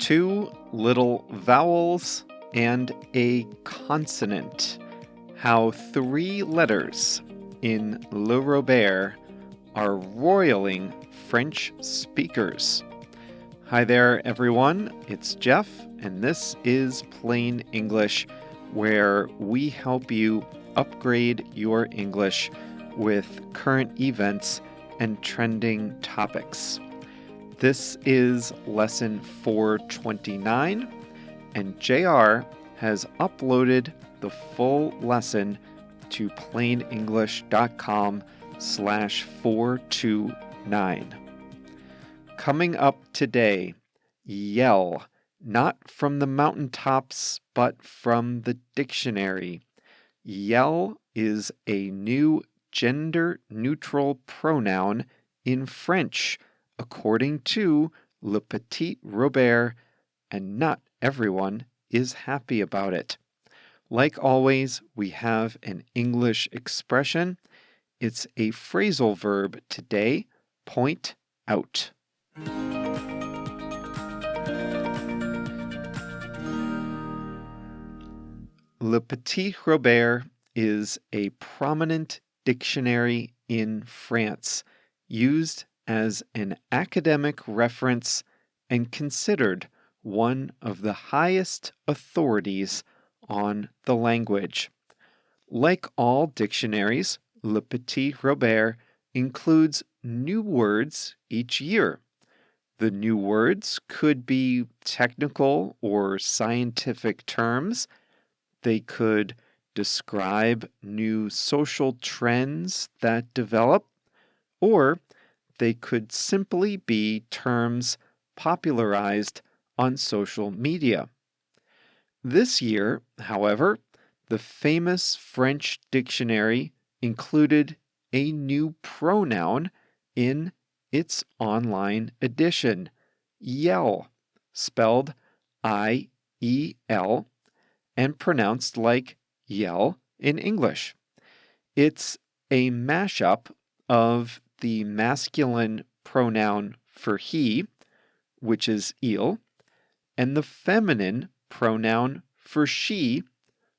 Two little vowels and a consonant. How three letters in Le Robert are roiling French speakers. Hi there, everyone. It's Jeff, and this is Plain English, where we help you upgrade your English with current events and trending topics. This is lesson 429, and JR has uploaded the full lesson to plainenglish.com/429. Coming up today, yell, not from the mountaintops, but from the dictionary. Yell is a new gender-neutral pronoun in French, according to Le Petit Robert, and not everyone is happy about it. Like always, we have an English expression. It's a phrasal verb today, point out. Le Petit Robert is a prominent dictionary in France, used as an academic reference and considered one of the highest authorities on the language. Like all dictionaries, Le Petit Robert includes new words each year. The new words could be technical or scientific terms. They could describe new social trends that develop, or they could simply be terms popularized on social media. This year, however, the famous French dictionary included a new pronoun in its online edition, yell, spelled I-E-L, and pronounced like yell in English. It's a mashup of the masculine pronoun for he, which is il, and the feminine pronoun for she,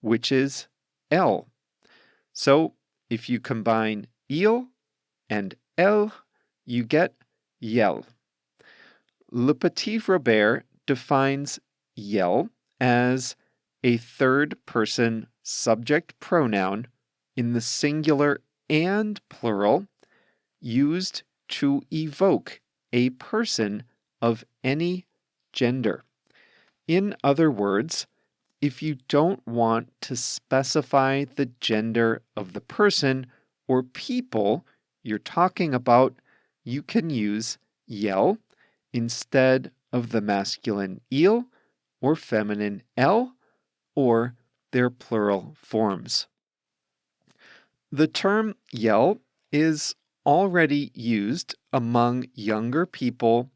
which is elle. So if you combine il and elle, you get yell. Le Petit Robert defines yell as a third-person subject pronoun in the singular and plural, used to evoke a person of any gender. In other words, if you don't want to specify the gender of the person or people you're talking about, you can use yell instead of the masculine il or feminine elle or their plural forms. The term yell is already used among younger people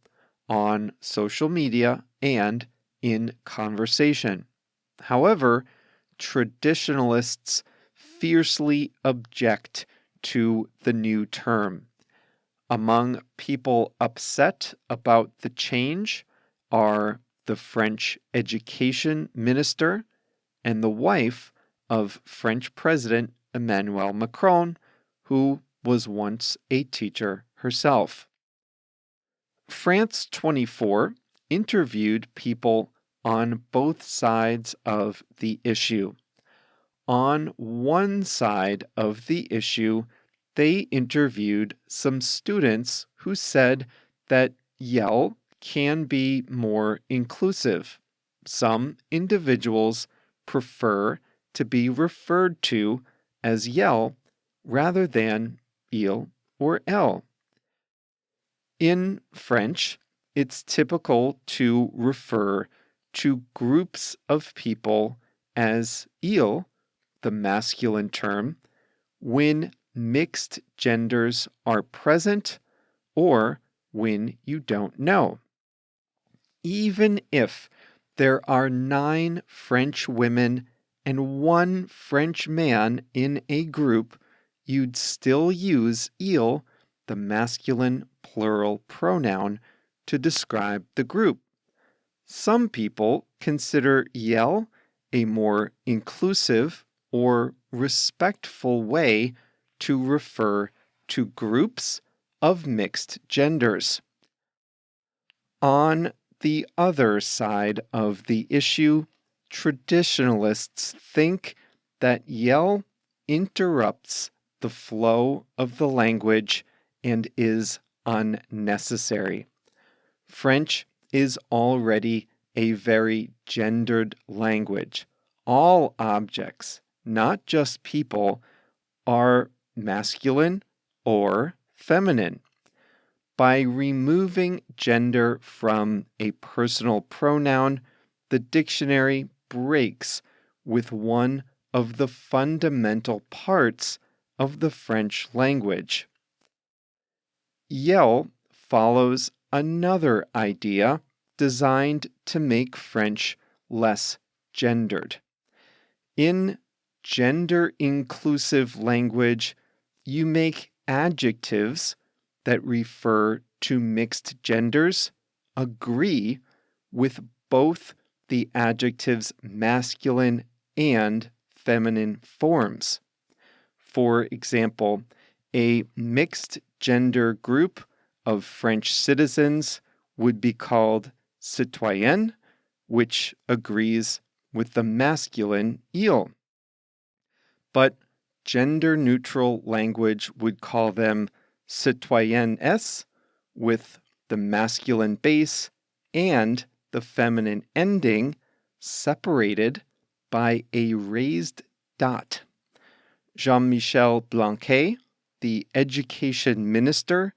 on social media and in conversation. However, traditionalists fiercely object to the new term. Among people upset about the change are the French education minister and the wife of French President Emmanuel Macron, who was once a teacher herself. France 24 interviewed people on both sides of the issue. On one side of the issue, they interviewed some students who said that yell can be more inclusive. Some individuals prefer to be referred to as yell rather than il or elle. In French, it's typical to refer to groups of people as il, the masculine term, when mixed genders are present or when you don't know. Even if there are 9 French women and 1 French man in a group, you'd still use il, the masculine plural pronoun, to describe the group. Some people consider yell a more inclusive or respectful way to refer to groups of mixed genders. On the other side of the issue, traditionalists think that yell interrupts the flow of the language and is unnecessary. French is already a very gendered language. All objects, not just people, are masculine or feminine. By removing gender from a personal pronoun, the dictionary breaks with one of the fundamental parts of the French language. Yell follows another idea designed to make French less gendered. In gender-inclusive language, you make adjectives that refer to mixed genders agree with both the adjective's masculine and feminine forms. For example, a mixed gender group of French citizens would be called citoyen, which agrees with the masculine il. But gender-neutral language would call them citoyennes, with the masculine base and the feminine ending separated by a raised dot. Jean-Michel Blanquer, the education minister,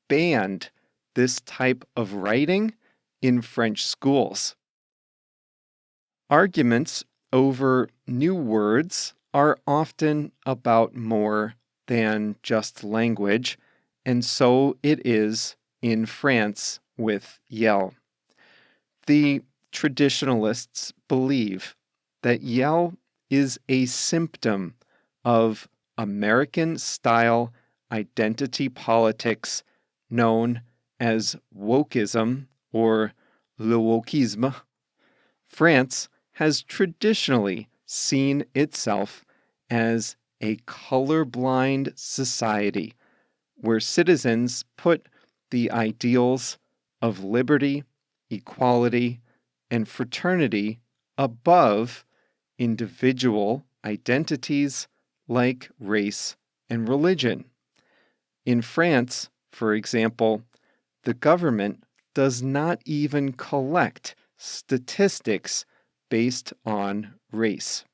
banned this type of writing in French schools. Arguments over new words are often about more than just language, and so it is in France with yell. The traditionalists believe that yell is a symptom of American-style identity politics known as wokeism or le wokisme. France has traditionally seen itself as a colorblind society where citizens put the ideals of liberty, equality, and fraternity above individual identities like race and religion. In France, for example, the government does not even collect statistics based on race.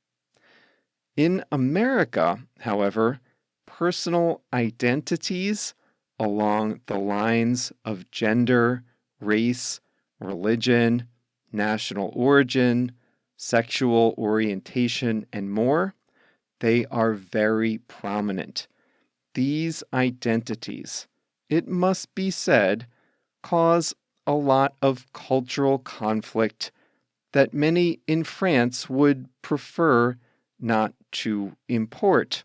In America, however, personal identities along the lines of gender, race, religion, national origin, sexual orientation, and more, they are very prominent. These identities, it must be said, cause a lot of cultural conflict that many in France would prefer not to import.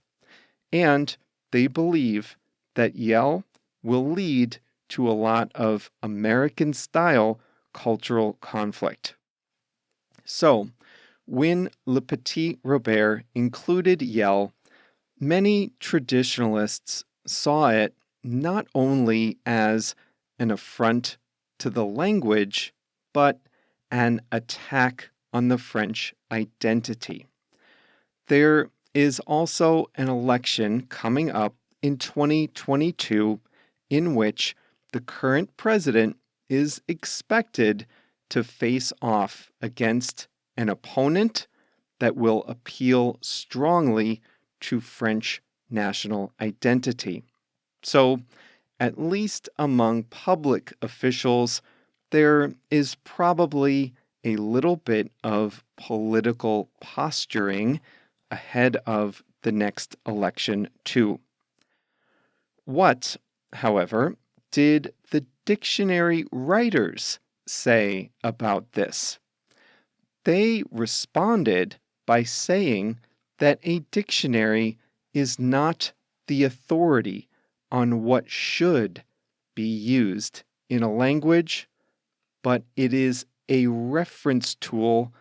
And they believe that yell will lead to a lot of American-style cultural conflict. So, when Le Petit Robert included yell, many traditionalists saw it not only as an affront to the language, but an attack on the French identity. There is also an election coming up in 2022 in which the current president is expected to face off against an opponent that will appeal strongly to French national identity. So, at least among public officials, there is probably a little bit of political posturing ahead of the next election, too. What, however, did the dictionary writers say about this? They responded by saying that a dictionary is not the authority on what should be used in a language, but it is a reference tool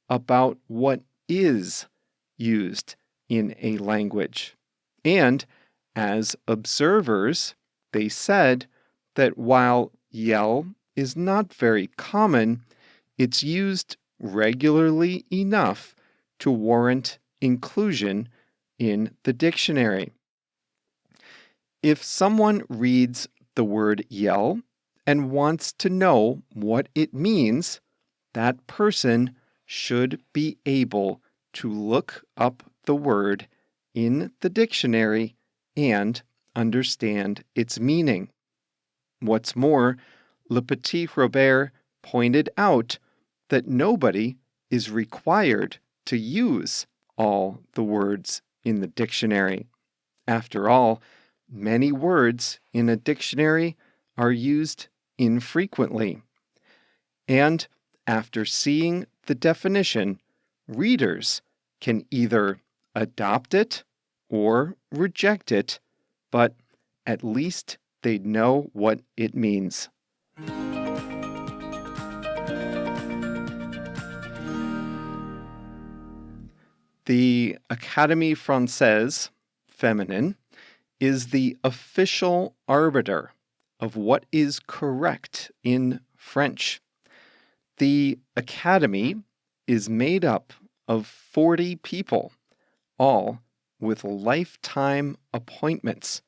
about what is used in a language. And as observers, they said that while yell is not very common, it's used regularly enough to warrant inclusion in the dictionary. If someone reads the word yell and wants to know what it means, that person should be able to look up the word in the dictionary and understand its meaning. What's more, Le Petit Robert pointed out that nobody is required to use all the words in the dictionary. After all, many words in a dictionary are used infrequently. And after seeing the definition, readers can either adopt it or reject it, but at least they know what it means. The Académie Française, feminine, is the official arbiter of what is correct in French. The Academy is made up of 40 people, all with lifetime appointments.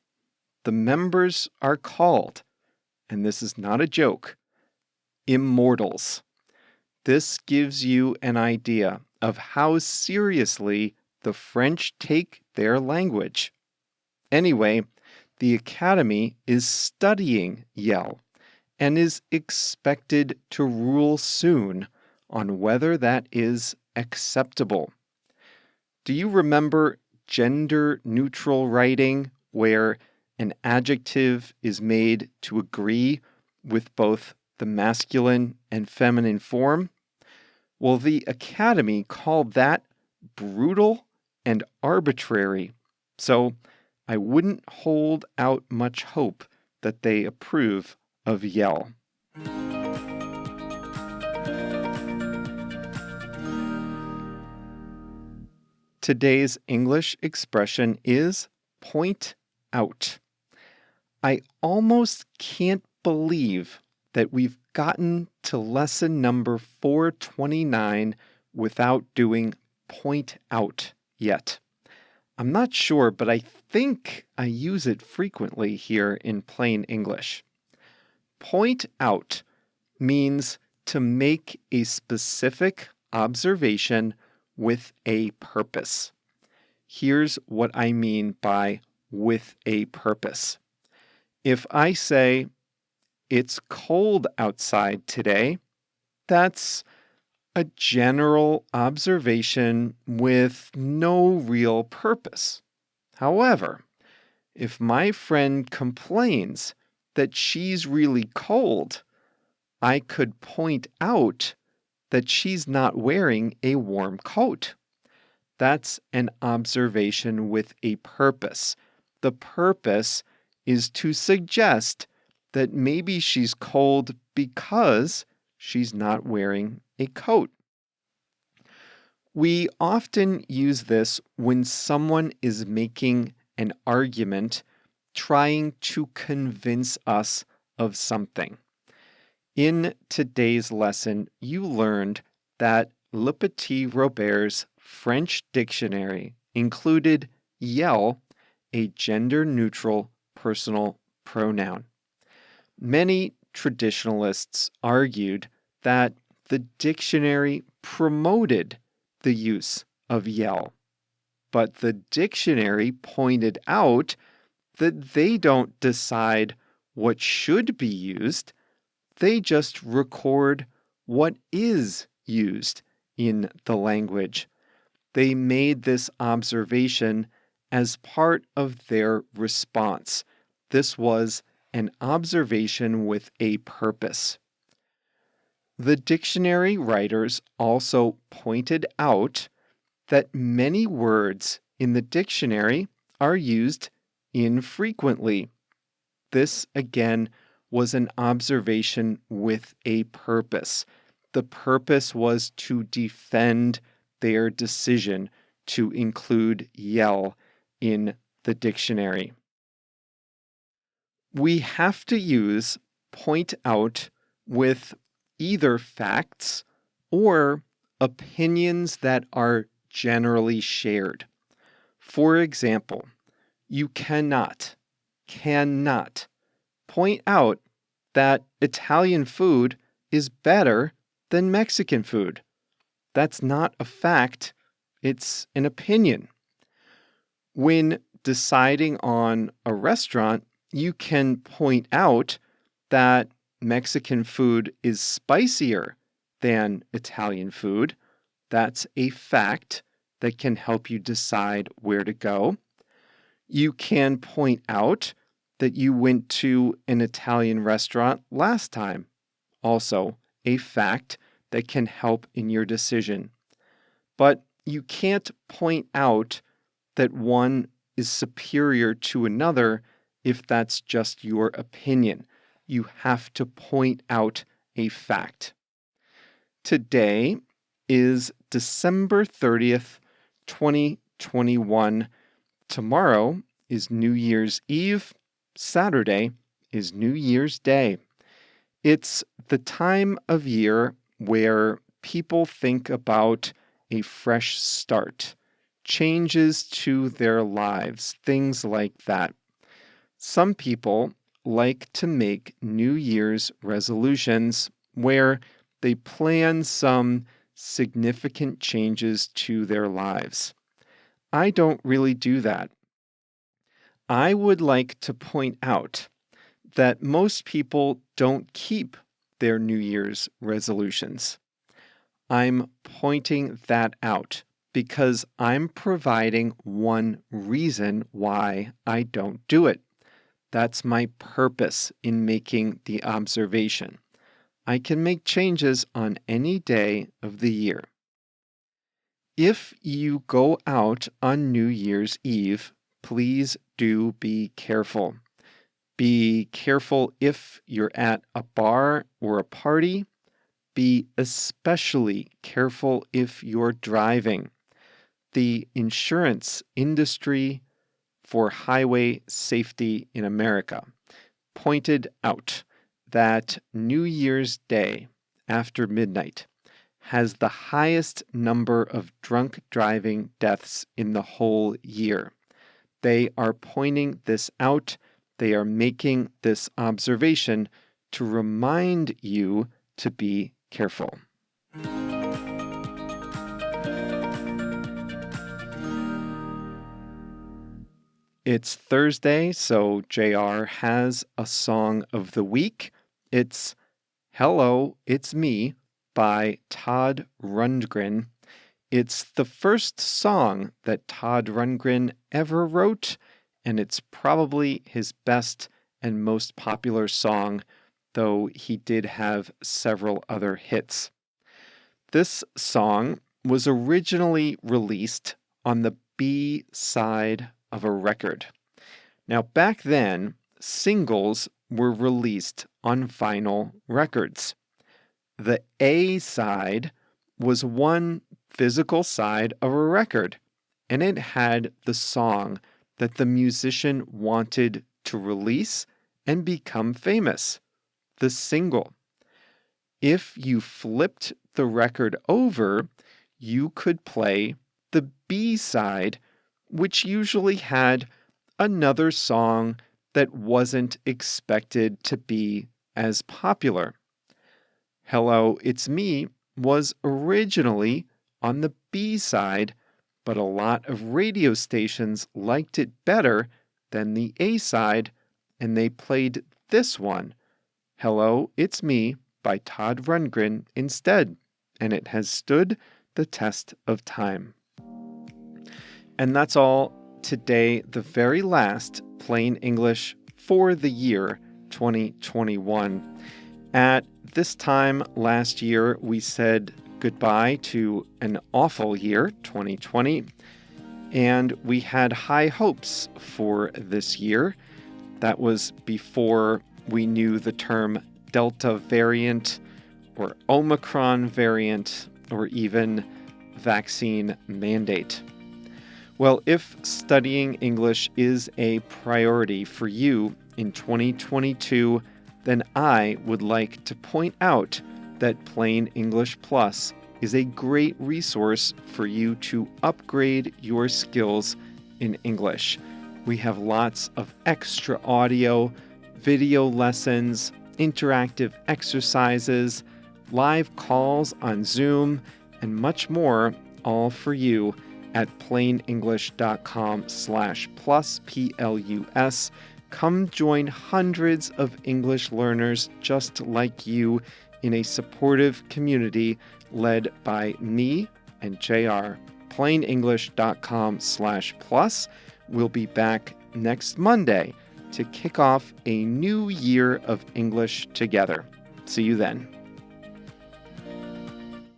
The members are called, and this is not a joke, immortals. This gives you an idea of how seriously the French take their language. Anyway, the Academy is studying yell and is expected to rule soon on whether that is acceptable. Do you remember gender-neutral writing where an adjective is made to agree with both the masculine and feminine form? Well, the Academy called that brutal and arbitrary, so I wouldn't hold out much hope that they approve of yell. Today's English expression is point out. I almost can't believe that we've gotten to lesson number 429 without doing point out yet. I'm not sure, but I think I use it frequently here in plain English. Point out means to make a specific observation with a purpose. Here's what I mean by with a purpose. If I say, it's cold outside today, that's a general observation with no real purpose. However, if my friend complains that she's really cold, I could point out that she's not wearing a warm coat. That's an observation with a purpose. The purpose is to suggest that maybe she's cold because she's not wearing a coat. We often use this when someone is making an argument trying to convince us of something. In today's lesson, you learned that Le Petit Robert's French dictionary included yell, a gender-neutral personal pronoun. Many traditionalists argued that the dictionary promoted the use of yell, but the dictionary pointed out that they don't decide what should be used, they just record what is used in the language. They made this observation as part of their response. This was an observation with a purpose. The dictionary writers also pointed out that many words in the dictionary are used infrequently. This, again, was an observation with a purpose. the purpose was to defend their decision to include yell in the dictionary. We have to use point out with either facts or opinions that are generally shared. For example, you cannot point out that Italian food is better than Mexican food. That's not a fact, it's an opinion. When deciding on a restaurant, you can point out that Mexican food is spicier than Italian food. That's a fact that can help you decide where to go. You can point out that you went to an Italian restaurant last time. Also, a fact that can help in your decision. But you can't point out that one is superior to another if that's just your opinion. You have to point out a fact. Today is December 30th, 2021. Tomorrow is New Year's Eve. Saturday is New Year's Day. It's the time of year where people think about a fresh start, changes to their lives, things like that. Some people like to make New Year's resolutions where they plan some significant changes to their lives. I don't really do that. I would like to point out that most people don't keep their New Year's resolutions. I'm pointing that out because I'm providing one reason why I don't do it. That's my purpose in making the observation. I can make changes on any day of the year. If you go out on New Year's Eve, please do be careful. Be careful if you're at a bar or a party. Be especially careful if you're driving. The insurance industry for highway safety in America pointed out that New Year's Day after midnight has the highest number of drunk driving deaths in the whole year. They are pointing this out. They are making this observation to remind you to be careful. It's Thursday, so JR has a song of the week. It's Hello, It's Me by Todd Rundgren. It's the first song that Todd Rundgren ever wrote, and it's probably his best and most popular song, though he did have several other hits. This song was originally released on the B side of a record. Now, back then, singles were released on vinyl records. The A side was one physical side of a record, and it had the song that the musician wanted to release and become famous, the single. If you flipped the record over, you could play the B side, which usually had another song that wasn't expected to be as popular. Hello, It's Me was originally on the B side, but a lot of radio stations liked it better than the A side, and they played this one, Hello, It's Me by Todd Rundgren instead, and it has stood the test of time. And that's all today, the very last Plain English for the year 2021. At this time last year, we said goodbye to an awful year, 2020, and we had high hopes for this year. That was before we knew the term Delta variant or Omicron variant, or even vaccine mandate. Well, if studying English is a priority for you in 2022, then I would like to point out that Plain English Plus is a great resource for you to upgrade your skills in English. We have lots of extra audio, video lessons, interactive exercises, live calls on Zoom, and much more, all for you at plainenglish.com/plus, Plus. Come join hundreds of English learners just like you in a supportive community led by me and JR. plainenglish.com/plus. We'll be back next Monday to kick off a new year of English together. See you then.